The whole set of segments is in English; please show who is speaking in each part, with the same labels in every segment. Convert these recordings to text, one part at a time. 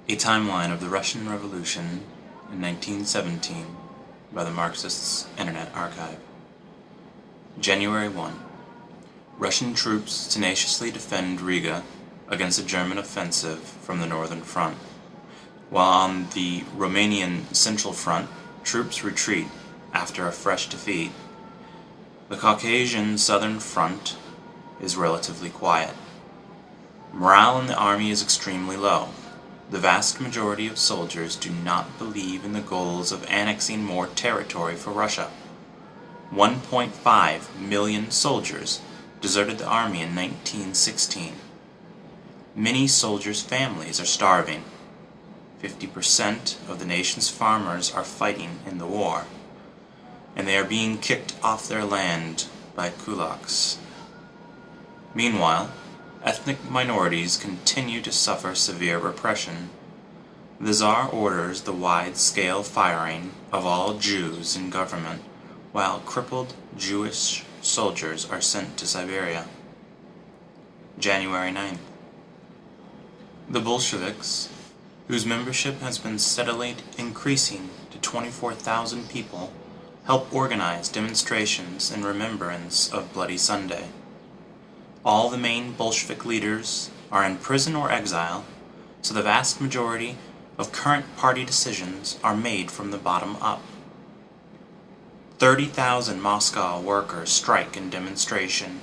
Speaker 1: A Timeline of the Russian Revolution in 1917 by the Marxists' Internet Archive. January 1. Russian troops tenaciously defend Riga against a German offensive from the northern front, while on the Romanian Central Front, troops retreat after a fresh defeat. The Caucasian Southern Front is relatively quiet. Morale in the army is extremely low. The vast majority of soldiers do not believe in the goals of annexing more territory for Russia. 1.5 million soldiers deserted the army in 1916. Many soldiers' families are starving. 50% of the nation's farmers are fighting in the war, and they are being kicked off their land by kulaks. Meanwhile, ethnic minorities continue to suffer severe repression. The Tsar orders the wide-scale firing of all Jews in government, while crippled Jewish soldiers are sent to Siberia. January 9th. The Bolsheviks, whose membership has been steadily increasing to 24,000 people, help organize demonstrations in remembrance of Bloody Sunday. All the main Bolshevik leaders are in prison or exile, so the vast majority of current party decisions are made from the bottom up. 30,000 Moscow workers strike in demonstration,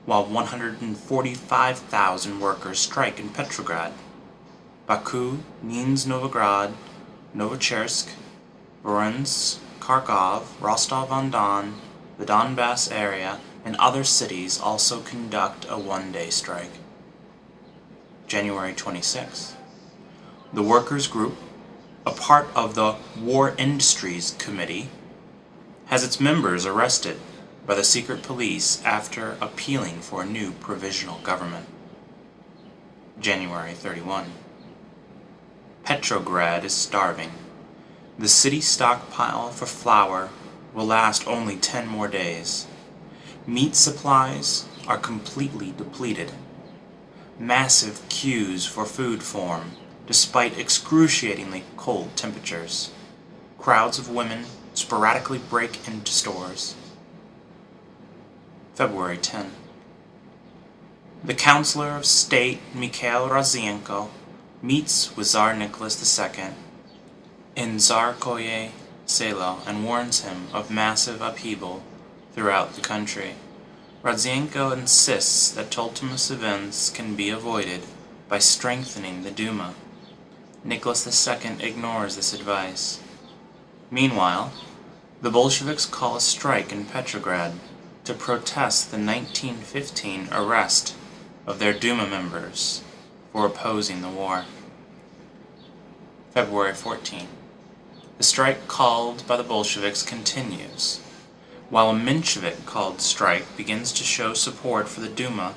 Speaker 1: while 145,000 workers strike in Petrograd. Baku, Nizhny-Novgorod, Novochersk, Voronezh, Kharkov, Rostov-on-Don, the Donbass area, and other cities also conduct a one-day strike. January 26. The Workers' Group, a part of the War Industries Committee, has its members arrested by the secret police after appealing for a new provisional government. January 31. Petrograd is starving. The city stockpile for flour will last only 10 more days. Meat supplies are completely depleted. Massive queues for food form, despite excruciatingly cold temperatures. Crowds of women sporadically break into stores. February 10. The Counselor of State Mikhail Rodzienko meets with Tsar Nicholas II in Tsarskoye Selo and warns him of massive upheaval throughout the country. Rodzienko insists that tumultuous events can be avoided by strengthening the Duma. Nicholas II ignores this advice. Meanwhile, the Bolsheviks call a strike in Petrograd to protest the 1915 arrest of their Duma members for opposing the war. February 14. The strike called by the Bolsheviks continues, while a Menshevik-called strike begins to show support for the Duma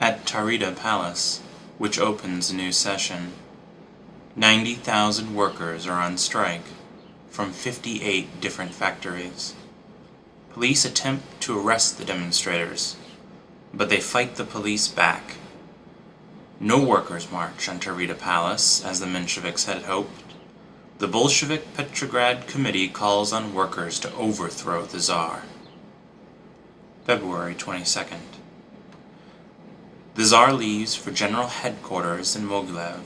Speaker 1: at Taurida Palace, which opens a new session. 90,000 workers are on strike from 58 different factories. Police attempt to arrest the demonstrators, but they fight the police back. No workers march on Taurida Palace, as the Mensheviks had hoped. The Bolshevik Petrograd Committee calls on workers to overthrow the Tsar. February 22nd. The Tsar leaves for general headquarters in Mogilev.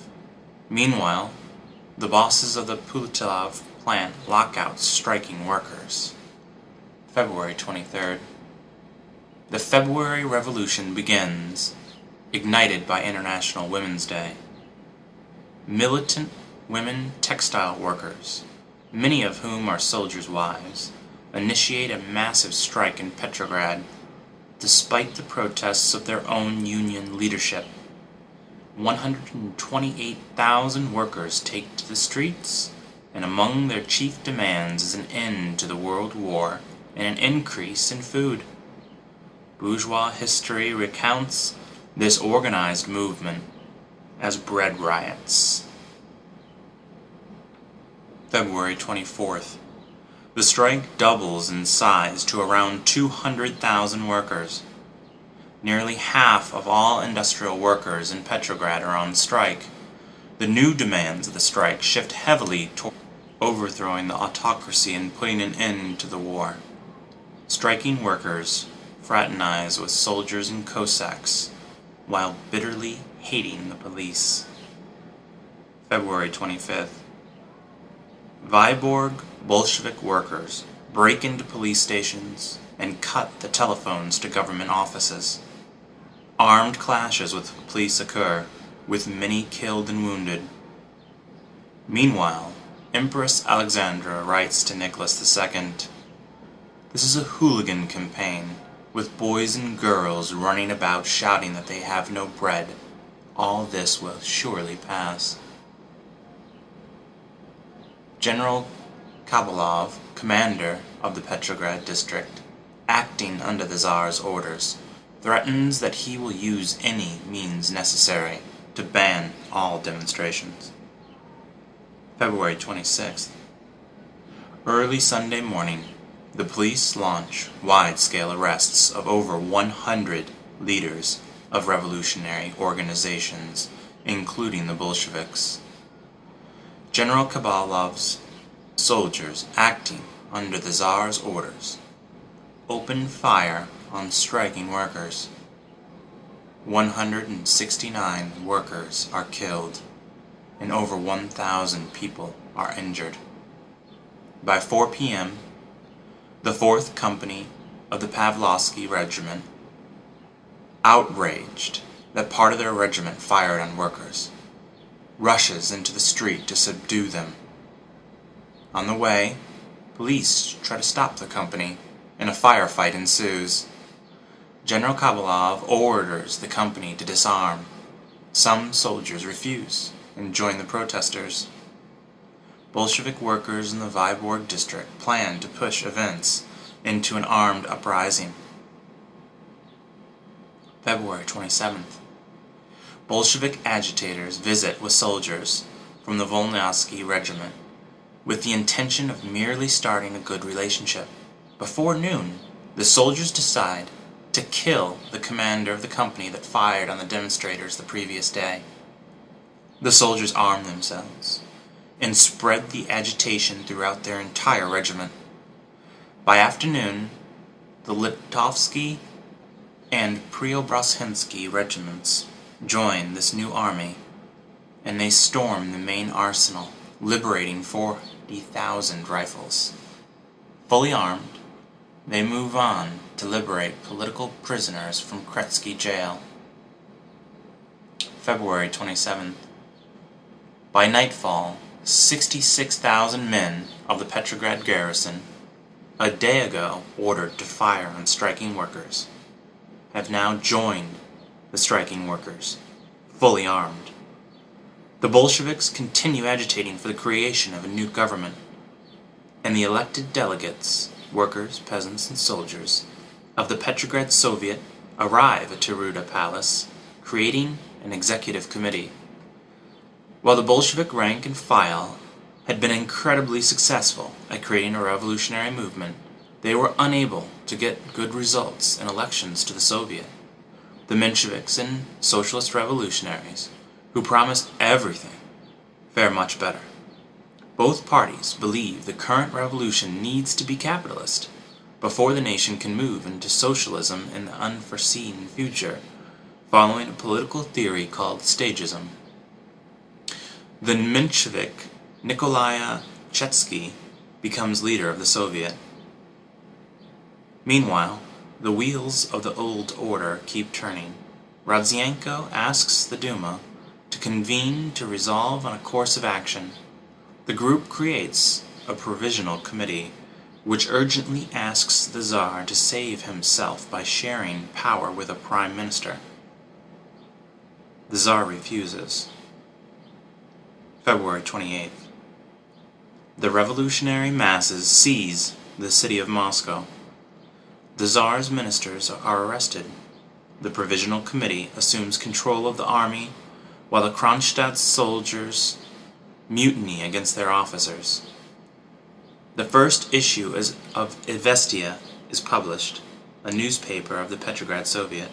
Speaker 1: Meanwhile, the bosses of the Pulatilov plant lock out striking workers. February 23rd. The February Revolution begins, ignited by International Women's Day. Militant women textile workers, many of whom are soldiers' wives, initiate a massive strike in Petrograd, despite the protests of their own union leadership. 128,000 workers take to the streets, and among their chief demands is an end to the World War and an increase in food. Bourgeois history recounts this organized movement as bread riots. February 24th. The strike doubles in size to around 200,000 workers. Nearly half of all industrial workers in Petrograd are on strike. The new demands of the strike shift heavily toward overthrowing the autocracy and putting an end to the war. Striking workers fraternize with soldiers and Cossacks while bitterly hating the police. February 25th. Vyborg Bolshevik workers break into police stations and cut the telephones to government offices. Armed clashes with police occur, with many killed and wounded. Meanwhile, Empress Alexandra writes to Nicholas II, "This is a hooligan campaign, with boys and girls running about shouting that they have no bread. All this will surely pass." General Kabalov, commander of the Petrograd district, acting under the Tsar's orders, threatens that he will use any means necessary to ban all demonstrations. February 26th. Early Sunday morning, the police launch wide-scale arrests of over 100 leaders of revolutionary organizations, including the Bolsheviks. General Kabalov's soldiers, acting under the Tsar's orders, open fire on striking workers. 169 workers are killed, and over 1,000 people are injured. By 4 p.m., the 4th Company of the Pavlovsky Regiment, outraged that part of their regiment fired on workers, rushes into the street to subdue them. On the way, police try to stop the company, and a firefight ensues. General Kabalov orders the company to disarm. Some soldiers refuse and join the protesters. Bolshevik workers in the Vyborg district plan to push events into an armed uprising. February 27th. Bolshevik agitators visit with soldiers from the Volnovsky Regiment with the intention of merely starting a good relationship. Before noon, the soldiers decide to kill the commander of the company that fired on the demonstrators the previous day. The soldiers arm themselves and spread the agitation throughout their entire regiment. By afternoon, the Litovsky and Preobrazhensky regiments join this new army, and they storm the main arsenal, liberating 40,000 rifles. Fully armed, they move on to liberate political prisoners from Kretsky jail. February 27th. By nightfall, 66,000 men of the Petrograd garrison, a day ago ordered to fire on striking workers, have now joined the striking workers, fully armed. The Bolsheviks continue agitating for the creation of a new government, and the elected delegates, workers, peasants, and soldiers, of the Petrograd Soviet arrive at Taruda Palace, creating an executive committee. While the Bolshevik rank and file had been incredibly successful at creating a revolutionary movement, they were unable to get good results in elections to the Soviet. The Mensheviks and socialist revolutionaries, who promised everything, fare much better. Both parties believe the current revolution needs to be capitalist before the nation can move into socialism in the unforeseen future, following a political theory called stagism. The Menshevik Nikolai Chetsky becomes leader of the Soviet. Meanwhile, the wheels of the old order keep turning. Rodzianko asks the Duma to convene to resolve on a course of action. The group creates a provisional committee which urgently asks the Tsar to save himself by sharing power with a prime minister. The Tsar refuses. February 28th. The revolutionary masses seize the city of Moscow. The Tsar's ministers are arrested. The Provisional Committee assumes control of the army, while the Kronstadt soldiers mutiny against their officers. The first issue of Izvestia is published, a newspaper of the Petrograd Soviet.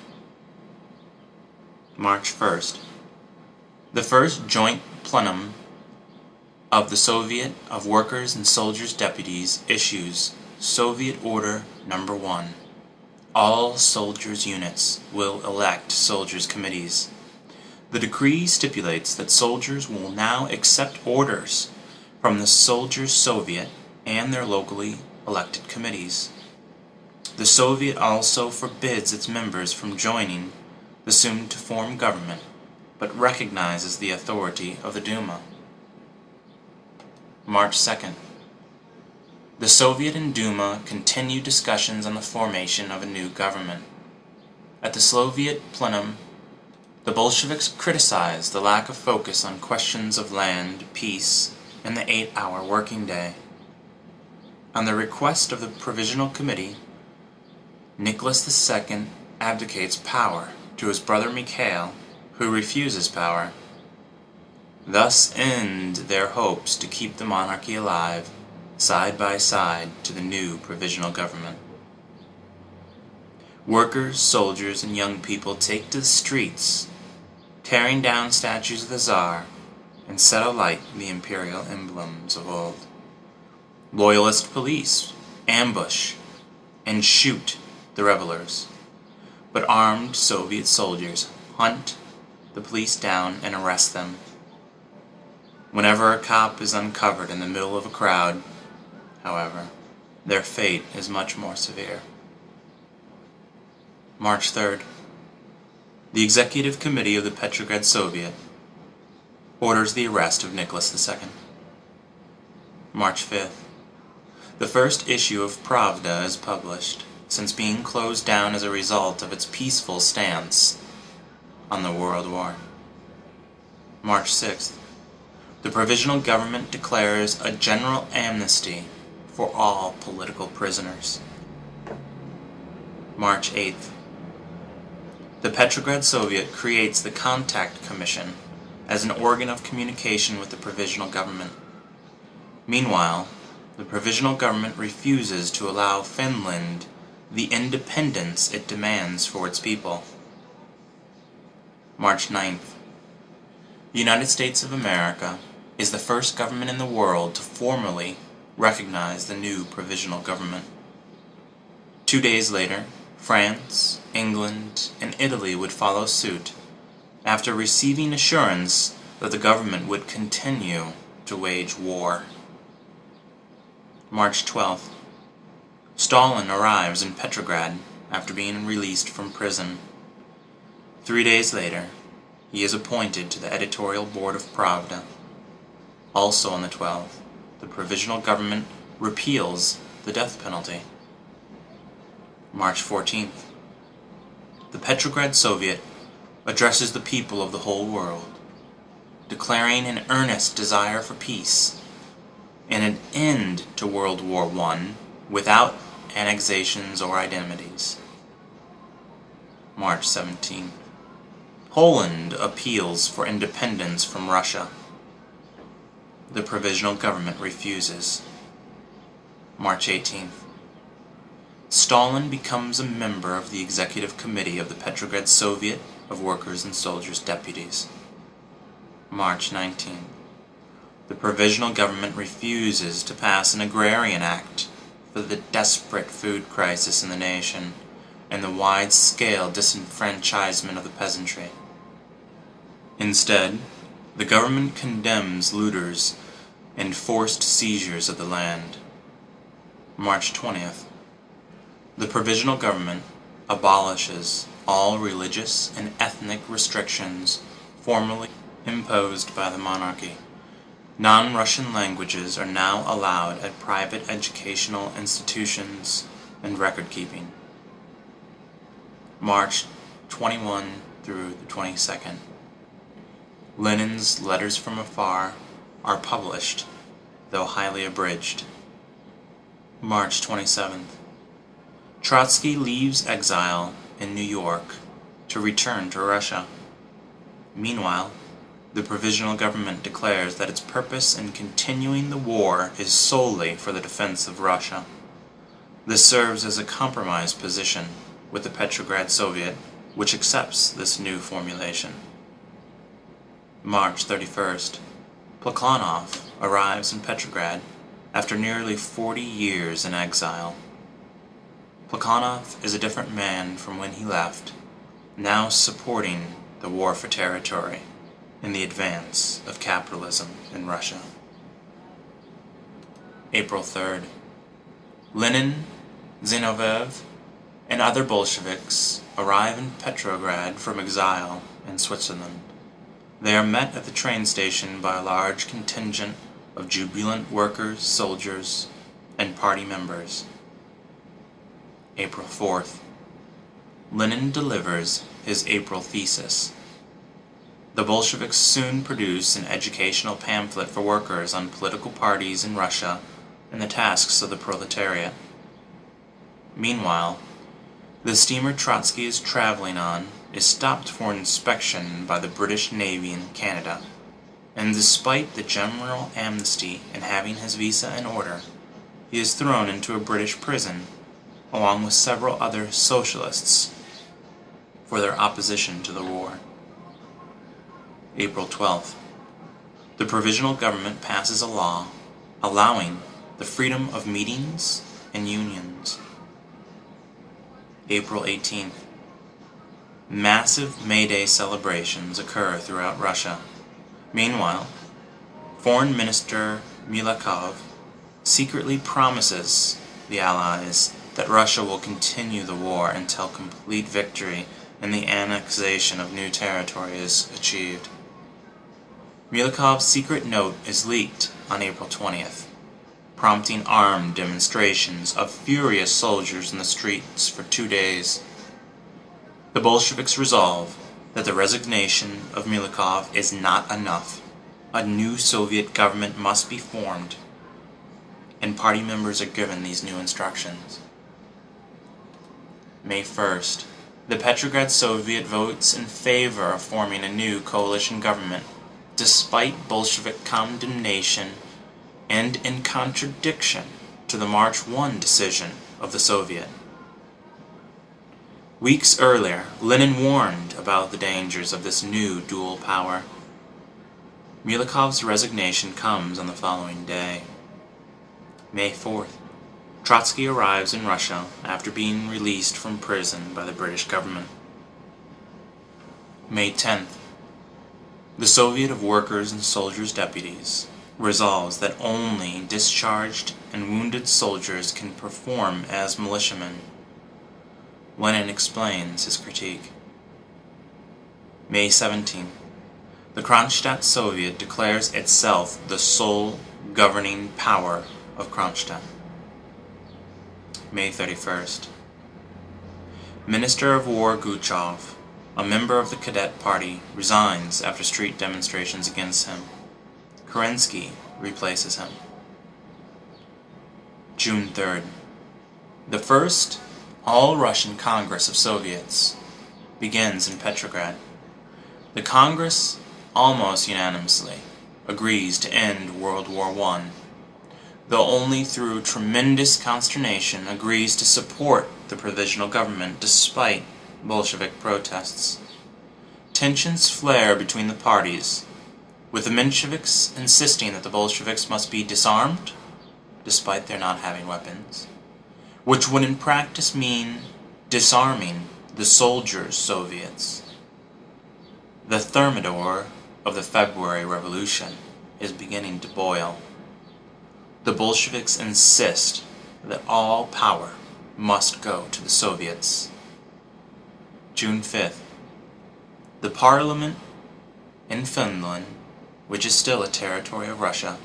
Speaker 1: March 1st. The first joint Plenum of the Soviet of Workers and Soldiers Deputies issues Soviet Order Number 1. All soldiers' units will elect soldiers' committees. The decree stipulates that soldiers will now accept orders from the Soldiers' Soviet and their locally elected committees. The Soviet also forbids its members from joining the soon-to-form government, but recognizes the authority of the Duma. March 2nd. The Soviet and Duma continue discussions on the formation of a new government. At the Soviet plenum, the Bolsheviks criticized the lack of focus on questions of land, peace, and the 8-hour working day. On the request of the Provisional Committee, Nicholas II abdicates power to his brother Mikhail, who refuses power. Thus end their hopes to keep the monarchy alive, side by side to the new provisional government. Workers, soldiers, and young people take to the streets, tearing down statues of the Tsar, and set alight the imperial emblems of old. Loyalist police ambush and shoot the revelers, but armed Soviet soldiers hunt the police down and arrest them. Whenever a cop is uncovered in the middle of a crowd, however, their fate is much more severe. March 3rd. The Executive Committee of the Petrograd Soviet orders the arrest of Nicholas II. March 5th. The first issue of Pravda is published, since being closed down as a result of its peaceful stance on the World War. March 6th. The Provisional Government declares a general amnesty for all political prisoners. March 8th. The Petrograd Soviet creates the Contact Commission as an organ of communication with the Provisional Government. Meanwhile, the Provisional Government refuses to allow Finland the independence it demands for its people. March 9th. The United States of America is the first government in the world to formally recognize the new provisional government. 2 days later, France, England, and Italy would follow suit, after receiving assurance that the government would continue to wage war. March 12th. Stalin arrives in Petrograd after being released from prison. 3 days later, he is appointed to the editorial board of Pravda. Also on the 12th, the provisional government repeals the death penalty. March 14th. The Petrograd Soviet addresses the people of the whole world, declaring an earnest desire for peace and an end to World War I without annexations or indemnities. March 17th. Poland appeals for independence from Russia. The provisional government refuses. March 18th. Stalin becomes a member of the Executive Committee of the Petrograd Soviet of Workers and Soldiers Deputies. March 19th. The provisional government refuses to pass an agrarian act for the desperate food crisis in the nation and the wide-scale disenfranchisement of the peasantry. Instead, the government condemns looters and forced seizures of the land. March 20th. The provisional government abolishes all religious and ethnic restrictions formerly imposed by the monarchy. Non-Russian languages are now allowed at private educational institutions and record-keeping. March 21 through the 22nd. Lenin's Letters from Afar are published, though highly abridged. March 27th. Trotsky leaves exile in New York to return to Russia. Meanwhile, the provisional government declares that its purpose in continuing the war is solely for the defense of Russia. This serves as a compromise position with the Petrograd Soviet, which accepts this new formulation. March 31st. Plekhanov arrives in Petrograd after nearly 40 years in exile. Plekhanov is a different man from when he left, now supporting the war for territory and the advance of capitalism in Russia. April 3rd. Lenin, Zinoviev, and other Bolsheviks arrive in Petrograd from exile in Switzerland. They are met at the train station by a large contingent of jubilant workers, soldiers, and party members. April 4th. Lenin delivers his April thesis. The Bolsheviks soon produce an educational pamphlet for workers on political parties in Russia and the tasks of the proletariat. Meanwhile, the steamer Trotsky is traveling on is stopped for inspection by the British Navy in Canada, and despite the general amnesty and having his visa in order, he is thrown into a British prison along with several other socialists for their opposition to the war. April 12th. The provisional government passes a law allowing the freedom of meetings and unions. April 18th. Massive May Day celebrations occur throughout Russia. Meanwhile, Foreign Minister Milakov secretly promises the Allies that Russia will continue the war until complete victory and the annexation of new territory is achieved. Milakov's secret note is leaked on April 20th, prompting armed demonstrations of furious soldiers in the streets for 2 days. The Bolsheviks resolve that the resignation of Milakov is not enough. A new Soviet government must be formed, and party members are given these new instructions. May 1st. The Petrograd Soviet votes in favor of forming a new coalition government, despite Bolshevik condemnation and in contradiction to the March 1 decision of the Soviet. Weeks earlier, Lenin warned about the dangers of this new dual power. Milakov's resignation comes on the following day. May 4th. Trotsky arrives in Russia after being released from prison by the British government. May 10th. The Soviet of Workers' and Soldiers' Deputies resolves that only discharged and wounded soldiers can perform as militiamen. Lenin explains his critique. May 17th. The Kronstadt Soviet declares itself the sole governing power of Kronstadt. May 31st. Minister of War Guchov, a member of the Cadet Party, resigns after street demonstrations against him. Kerensky replaces him. June 3rd. The first All-Russian Congress of Soviets begins in Petrograd. The Congress, almost unanimously, agrees to end World War I, though only through tremendous consternation agrees to support the provisional government despite Bolshevik protests. Tensions flare between the parties, with the Mensheviks insisting that the Bolsheviks must be disarmed, despite their not having weapons, which would in practice mean disarming the soldiers' Soviets. The thermidor of the February Revolution is beginning to boil. The Bolsheviks insist that all power must go to the Soviets. June 5th. The Parliament in Finland, which is still a territory of Russia,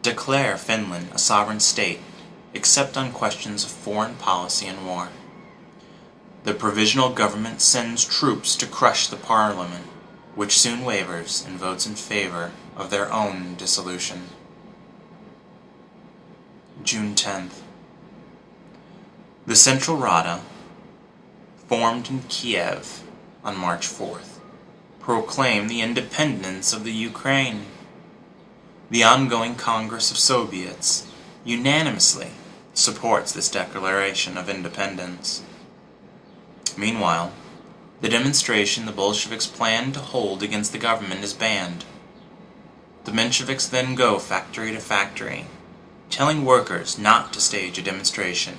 Speaker 1: declare Finland a sovereign state, except on questions of foreign policy and war. The provisional government sends troops to crush the Parliament, which soon wavers and votes in favor of their own dissolution. June 10th. The Central Rada, formed in Kiev on March 4th, proclaimed the independence of the Ukraine. The ongoing Congress of Soviets unanimously supports this declaration of independence. Meanwhile, the demonstration the Bolsheviks plan to hold against the government is banned. The Mensheviks then go factory to factory, telling workers not to stage a demonstration.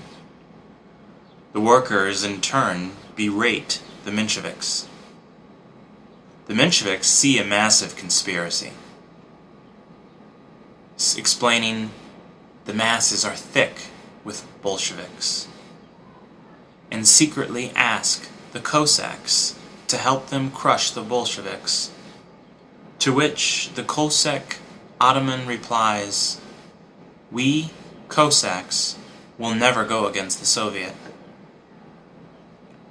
Speaker 1: The workers, in turn, berate the Mensheviks. The Mensheviks see a massive conspiracy, explaining the masses are thick with Bolsheviks, and secretly ask the Cossacks to help them crush the Bolsheviks, to which the Cossack Ataman replies, "We, Cossacks, will never go against the Soviet."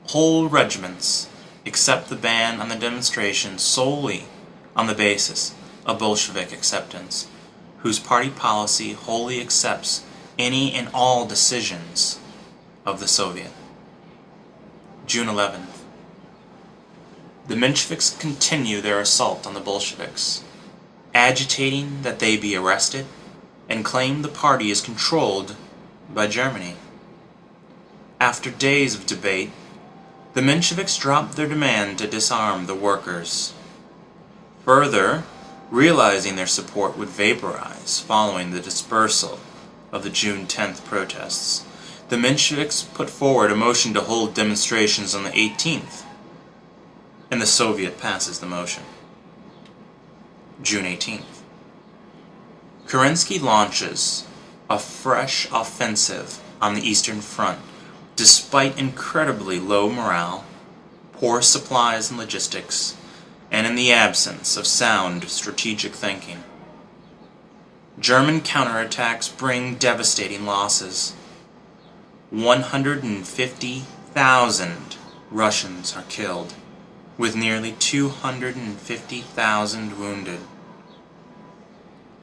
Speaker 1: Whole regiments accept the ban on the demonstration solely on the basis of Bolshevik acceptance, whose party policy wholly accepts any and all decisions of the Soviet. June 11th. The Mensheviks continue their assault on the Bolsheviks, agitating that they be arrested, and claim the party is controlled by Germany. After days of debate, the Mensheviks dropped their demand to disarm the workers. Further, realizing their support would vaporize following the dispersal of the June 10th protests, the Mensheviks put forward a motion to hold demonstrations on the 18th, and the Soviet passes the motion. June 18th. Kerensky launches a fresh offensive on the Eastern Front, despite incredibly low morale, poor supplies and logistics, and in the absence of sound strategic thinking. German counterattacks bring devastating losses. 150,000 Russians are killed, with nearly 250,000 wounded.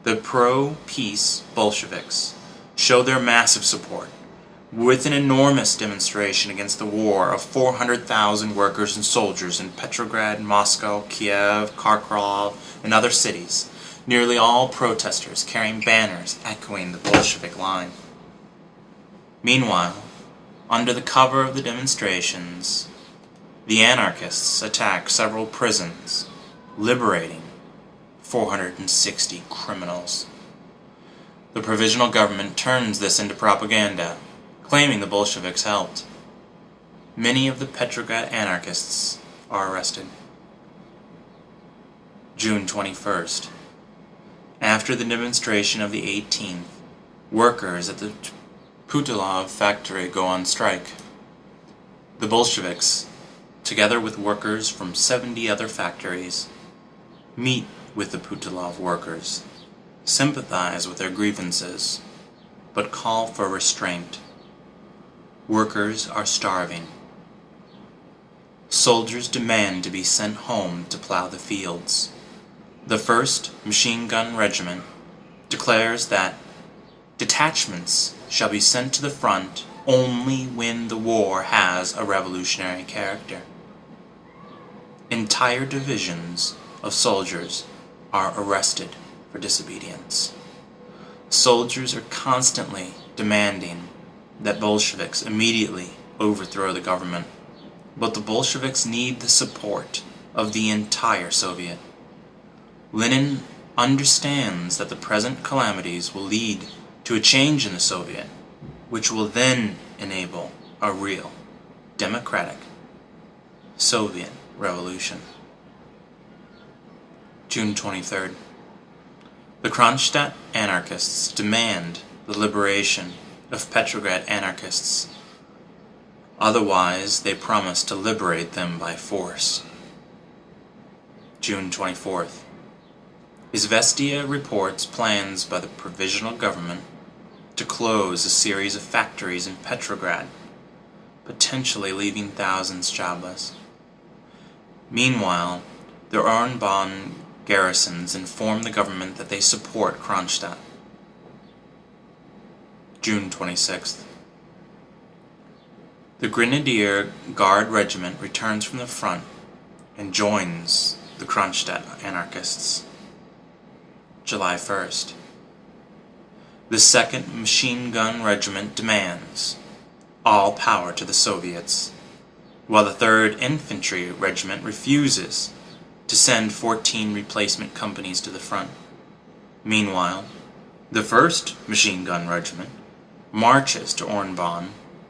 Speaker 1: The pro-peace Bolsheviks show their massive support, with an enormous demonstration against the war of 400,000 workers and soldiers in Petrograd, Moscow, Kiev, Kharkov, and other cities, nearly all protesters carrying banners echoing the Bolshevik line. Meanwhile, under the cover of the demonstrations, the anarchists attack several prisons, liberating 460 criminals. The provisional government turns this into propaganda, claiming the Bolsheviks helped. Many of the Petrograd anarchists are arrested. June 21st. After the demonstration of the 18th, workers at the Putilov factory go on strike. The Bolsheviks, together with workers from 70 other factories, meet with the Putilov workers, sympathize with their grievances, but call for restraint. Workers are starving. Soldiers demand to be sent home to plow the fields. The 1st Machine Gun Regiment declares that detachments shall be sent to the front only when the war has a revolutionary character. Entire divisions of soldiers are arrested for disobedience. Soldiers are constantly demanding that Bolsheviks immediately overthrow the government, but the Bolsheviks need the support of the entire Soviet. Lenin understands that the present calamities will lead to a change in the Soviet, which will then enable a real, democratic Soviet revolution. June 23rd. The Kronstadt anarchists demand the liberation of Petrograd anarchists. Otherwise, they promise to liberate them by force. June 24th. Izvestia reports plans by the provisional government to close a series of factories in Petrograd, potentially leaving thousands jobless. Meanwhile, the Oranienbaum garrisons inform the government that they support Kronstadt. June 26th. The Grenadier Guard Regiment returns from the front and joins the Kronstadt anarchists. July 1st. The 2nd Machine Gun Regiment demands all power to the Soviets, while the 3rd Infantry Regiment refuses to send 14 replacement companies to the front. Meanwhile, the 1st Machine Gun Regiment marches to Ornbonn,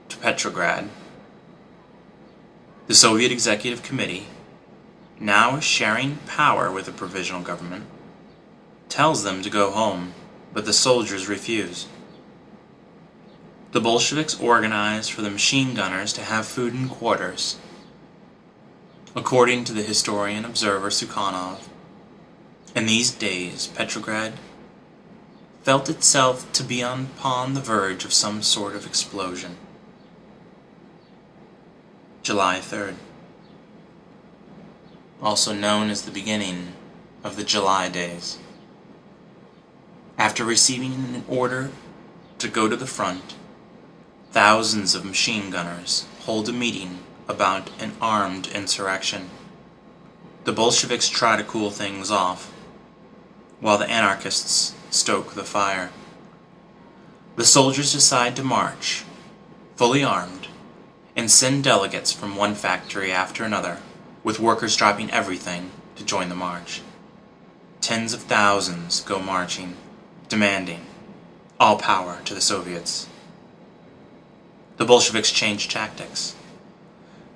Speaker 1: to Petrograd. The Soviet Executive Committee, now sharing power with the provisional government, tells them to go home, but the soldiers refuse. The Bolsheviks organize for the machine gunners to have food in quarters. According to the historian observer Sukhanov, in these days Petrograd felt itself to be upon the verge of some sort of explosion. July 3rd, also known as the beginning of the July Days. After receiving an order to go to the front, thousands of machine gunners hold a meeting about an armed insurrection. The Bolsheviks try to cool things off, while the anarchists stoke the fire. The soldiers decide to march, fully armed, and send delegates from one factory after another, with workers dropping everything to join the march. Tens of thousands go marching, demanding all power to the Soviets. The Bolsheviks change tactics.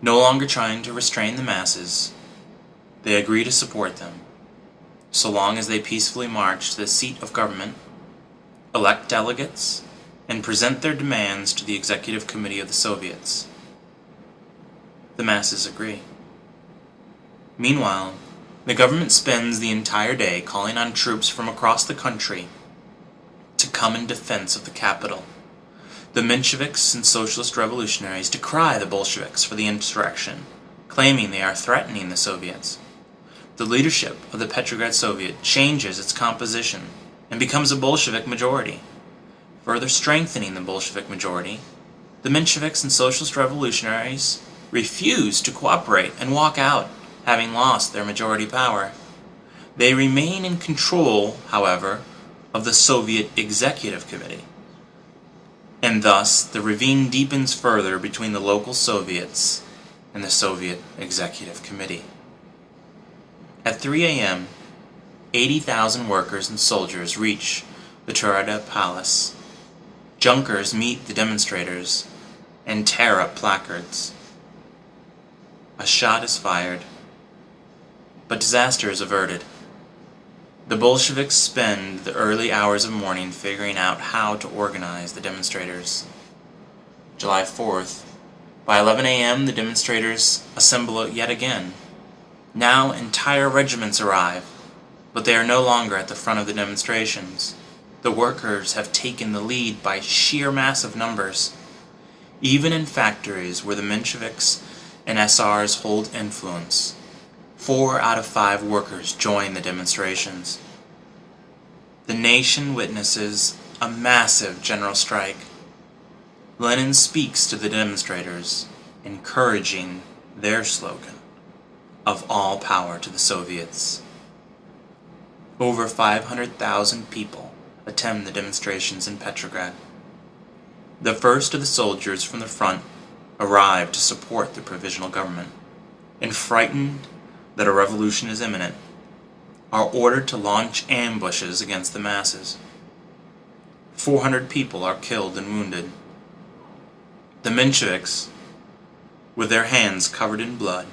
Speaker 1: No longer trying to restrain the masses, they agree to support them, so long as they peacefully march to the seat of government, elect delegates, and present their demands to the Executive Committee of the Soviets. The masses agree. Meanwhile, the government spends the entire day calling on troops from across the country to come in defense of the capital. The Mensheviks and Socialist Revolutionaries decry the Bolsheviks for the insurrection, claiming they are threatening the Soviets. The leadership of the Petrograd Soviet changes its composition and becomes a Bolshevik majority. Further strengthening the Bolshevik majority, the Mensheviks and Socialist Revolutionaries refuse to cooperate and walk out, having lost their majority power. They remain in control, however, of the Soviet Executive Committee. And thus, the ravine deepens further between the local Soviets and the Soviet Executive Committee. At 3 a.m., 80,000 workers and soldiers reach the Turada Palace. Junkers meet the demonstrators and tear up placards. A shot is fired, but disaster is averted. The Bolsheviks spend the early hours of morning figuring out how to organize the demonstrators. July 4th, by 11 a.m. the demonstrators assemble yet again. Now entire regiments arrive, but they are no longer at the front of the demonstrations. The workers have taken the lead by sheer massive numbers. Even in factories where the Mensheviks and SRs hold influence, 4 out of 5 workers join the demonstrations. The nation witnesses a massive general strike. Lenin speaks to the demonstrators, encouraging their slogan of all power to the Soviets. Over 500,000 people attend the demonstrations in Petrograd. The first of the soldiers from the front arrive to support the provisional government, and frightened that a revolution is imminent, are ordered to launch ambushes against the masses. 400 people are killed and wounded. The Mensheviks, with their hands covered in blood,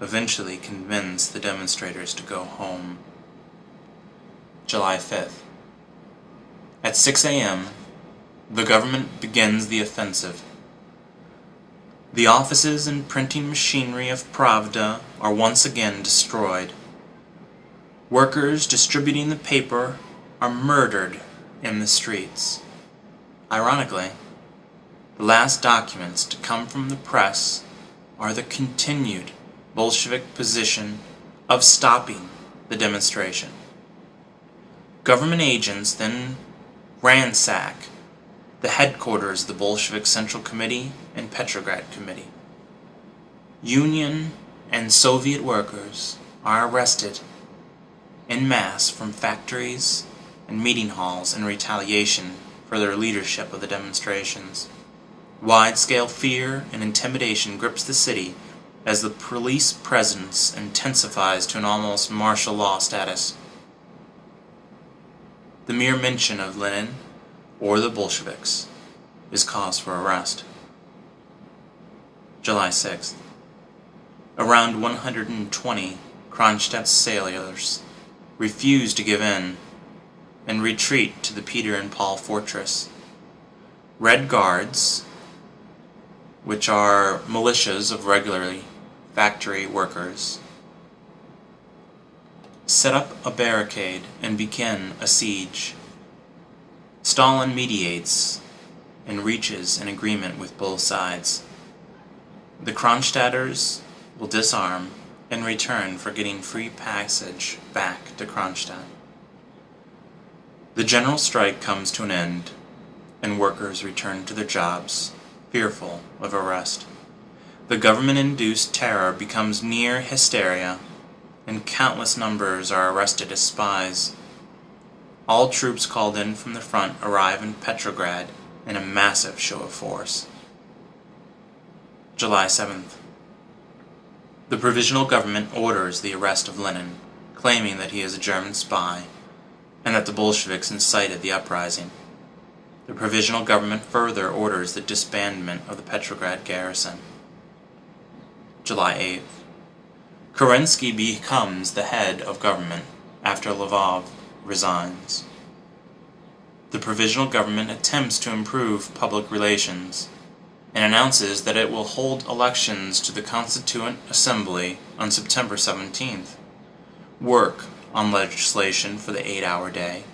Speaker 1: eventually convince the demonstrators to go home. July 5th. At 6 a.m., the government begins the offensive. The offices and printing machinery of Pravda are once again destroyed. Workers distributing the paper are murdered in the streets. Ironically, the last documents to come from the press are the continued Bolshevik position of stopping the demonstration. Government agents then ransack the headquarters of the Bolshevik Central Committee and Petrograd Committee. Union and Soviet workers are arrested en masse from factories and meeting halls in retaliation for their leadership of the demonstrations. Wide-scale fear and intimidation grips the city as the police presence intensifies to an almost martial law status. The mere mention of Lenin or the Bolsheviks is cause for arrest. July 6th. Around 120 Kronstadt sailors refused to give in and retreat to the Peter and Paul fortress. Red Guards, which are militias of regularly factory workers, set up a barricade and begin a siege. Stalin mediates and reaches an agreement with both sides. The Kronstadters will disarm in return for getting free passage back to Kronstadt. The general strike comes to an end, and workers return to their jobs, fearful of arrest. The government-induced terror becomes near hysteria, and countless numbers are arrested as spies. All troops called in from the front arrive in Petrograd in a massive show of force. July 7th. The provisional government orders the arrest of Lenin, claiming that he is a German spy, and that the Bolsheviks incited the uprising. The provisional government further orders the disbandment of the Petrograd garrison. July 8th. Kerensky becomes the head of government after Lvov resigns. The provisional government attempts to improve public relations and announces that it will hold elections to the Constituent Assembly on September 17th, work on legislation for the 8-hour day,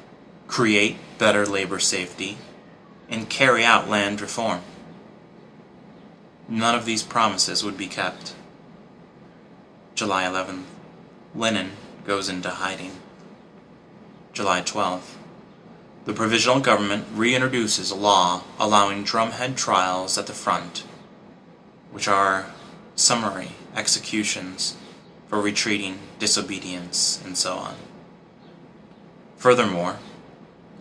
Speaker 1: create better labor safety, and carry out land reform. None of these promises would be kept. July 11th. Lenin goes into hiding. July 12th. The provisional government reintroduces a law allowing drumhead trials at the front, which are summary executions for retreating, disobedience, and so on. Furthermore,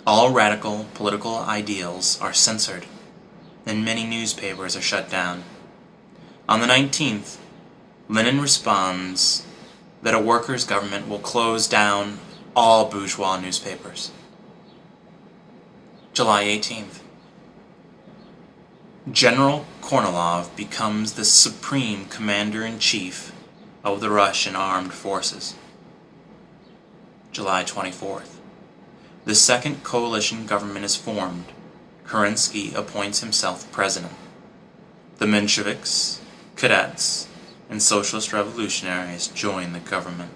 Speaker 1: all radical political ideals are censored, and many newspapers are shut down. On the 19th, Lenin responds that a workers' government will close down all bourgeois newspapers. July 18th. General Kornilov becomes the supreme commander-in-chief of the Russian armed forces. July 24th. The second coalition government is formed. Kerensky appoints himself president. The Mensheviks, cadets, and socialist revolutionaries join the government.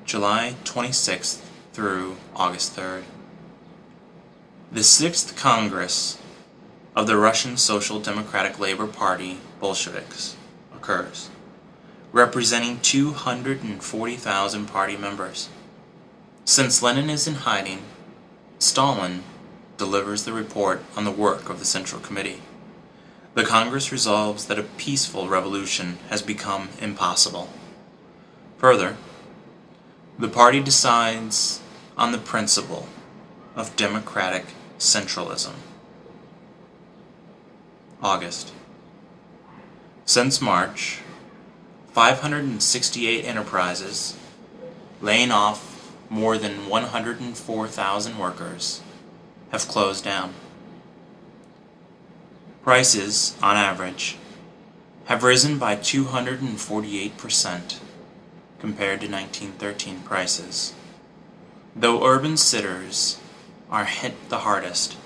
Speaker 1: July 26th through August 3rd. The 6th Congress of the Russian Social Democratic Labor Party Bolsheviks occurs, representing 240,000 party members. Since Lenin is in hiding, Stalin delivers the report on the work of the Central Committee. The Congress resolves that a peaceful revolution has become impossible. Further, the party decides on the principle of democratic centralism. August. Since March, 568 enterprises, laying off more than 104,000 workers, have closed down. Prices, on average, have risen by 248% compared to 1913 prices, though urban centers are hit the hardest.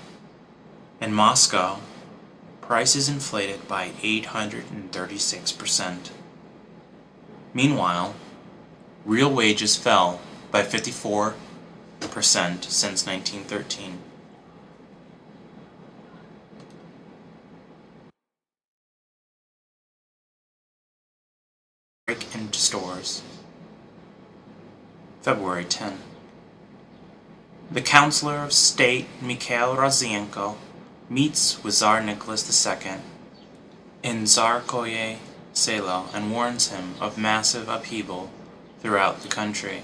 Speaker 1: In Moscow, prices inflated by 836%. Meanwhile, real wages fell by 54% since 1913. Break into stores. February 10. The Counselor of State Mikhail Rodzienko meets with Tsar Nicholas II in Tsarskoye Selo and warns him of massive upheaval throughout the country.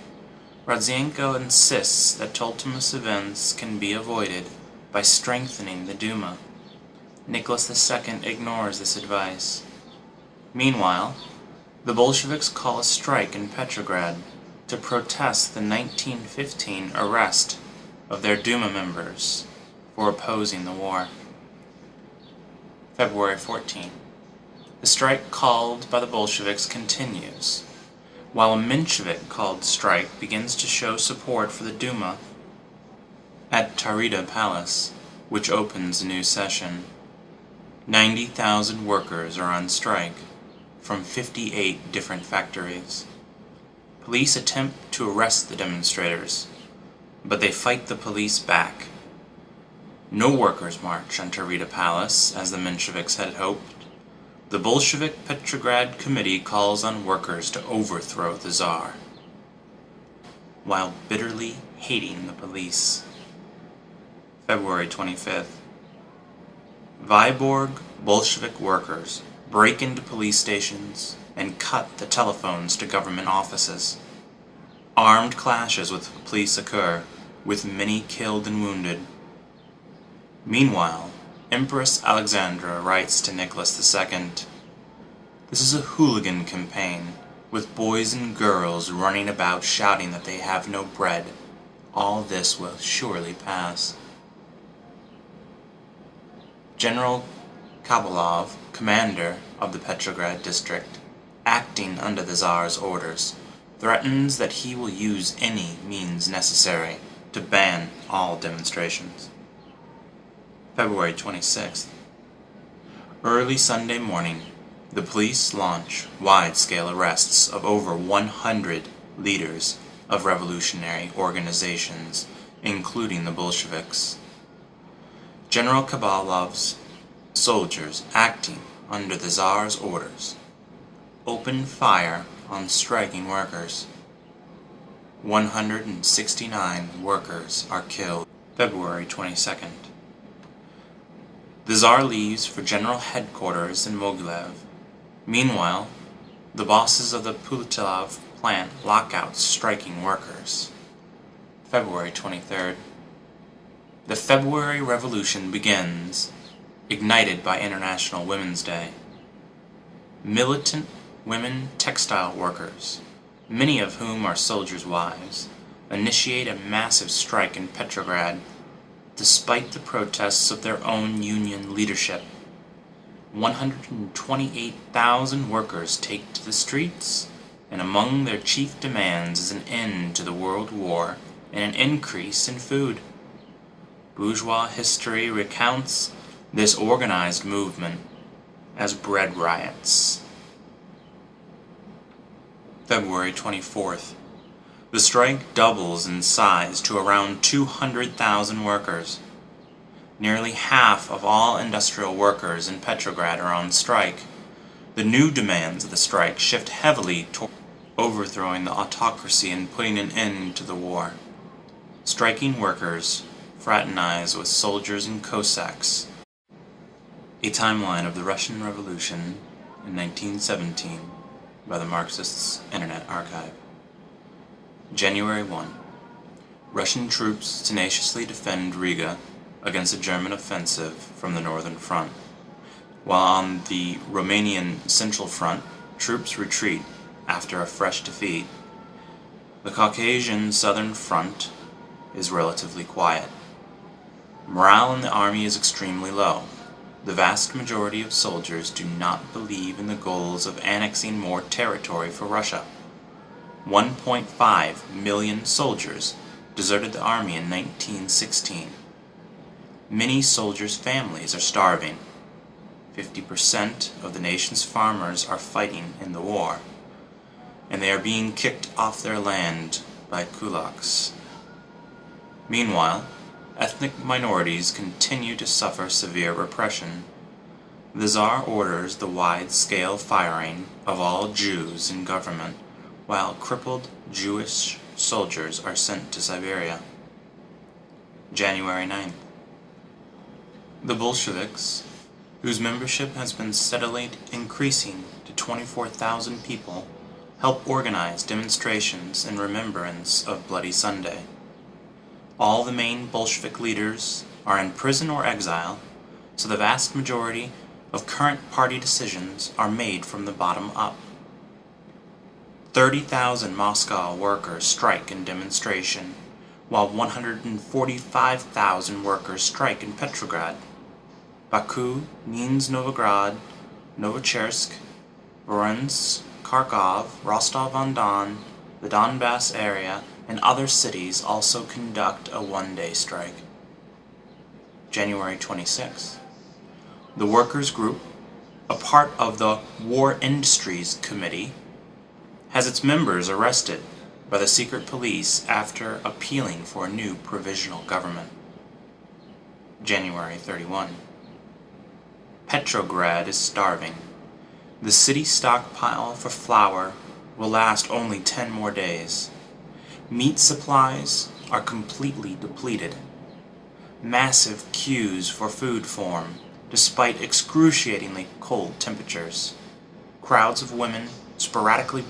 Speaker 1: Rodzienko insists that tumultuous events can be avoided by strengthening the Duma. Nicholas II ignores this advice. Meanwhile, the Bolsheviks call a strike in Petrograd to protest the 1915 arrest of their Duma members for opposing the war. February 14. The strike called by the Bolsheviks continues, while a Menshevik-called strike begins to show support for the Duma at Taurida Palace, which opens a new session. 90,000 workers are on strike from 58 different factories. Police attempt to arrest the demonstrators, but they fight the police back. No workers march on Taurida Palace, as the Mensheviks had hoped. The Bolshevik Petrograd Committee calls on workers to overthrow the Tsar, while bitterly hating the police. February 25th. Vyborg Bolshevik workers break into police stations and cut the telephones to government offices. Armed clashes with police occur, with many killed and wounded. Meanwhile, Empress Alexandra writes to Nicholas II, "This is a hooligan campaign, with boys and girls running about shouting that they have no bread. All this will surely pass." General Kabalov, commander of the Petrograd district, acting under the Tsar's orders, threatens that he will use any means necessary to ban all demonstrations. February 26th. Early Sunday morning, the police launch wide-scale arrests of over 100 leaders of revolutionary organizations, including the Bolsheviks. General Kabalov's soldiers, acting under the Tsar's orders, open fire on striking workers. 169 workers are killed. February 22nd. The Tsar leaves for general headquarters in Mogilev. Meanwhile, the bosses of the Pulatilov plant lock out striking workers. February 23rd. The February Revolution begins, ignited by International Women's Day. Militant women textile workers, many of whom are soldiers' wives, initiate a massive strike in Petrograd, despite the protests of their own union leadership. 128,000 workers take to the streets, and among their chief demands is an end to the World War and an increase in food. Bourgeois history recounts this organized movement as bread riots. February 24th. The strike doubles in size to around 200,000 workers. Nearly half of all industrial workers in Petrograd are on strike. The new demands of the strike shift heavily toward overthrowing the autocracy and putting an end to the war. Striking workers fraternize with soldiers and Cossacks. A timeline of the Russian Revolution in 1917 by the Marxists' Internet Archive. January 1. Russian troops tenaciously defend Riga against a German offensive from the northern front, while on the Romanian Central Front, troops retreat after a fresh defeat. The Caucasian Southern Front is relatively quiet. Morale in the army is extremely low. The vast majority of soldiers do not believe in the goals of annexing more territory for Russia. 1.5 million soldiers deserted the army in 1916. Many soldiers' families are starving. 50% of the nation's farmers are fighting in the war, and they are being kicked off their land by kulaks. Meanwhile, ethnic minorities continue to suffer severe repression. The Tsar orders the wide-scale firing of all Jews in government, while crippled Jewish soldiers are sent to Siberia. January 9th. The Bolsheviks, whose membership has been steadily increasing to 24,000 people, help organize demonstrations in remembrance of Bloody Sunday. All the main Bolshevik leaders are in prison or exile, so the vast majority of current party decisions are made from the bottom up. 30,000 Moscow workers strike in demonstration, while 145,000 workers strike in Petrograd. Baku, Nizhny-Novgorod, Novochersk, Voronezh, Kharkov, Rostov-on-Don, the Donbass area, and other cities also conduct a one-day strike. January 26. The workers' group, a part of the War Industries Committee, has its members arrested by the secret police after appealing for a new provisional government. January 31. Petrograd is starving. The city stockpile for flour will last only 10 more days. Meat supplies are completely depleted. Massive queues for food form, despite excruciatingly cold temperatures. Crowds of women sporadically break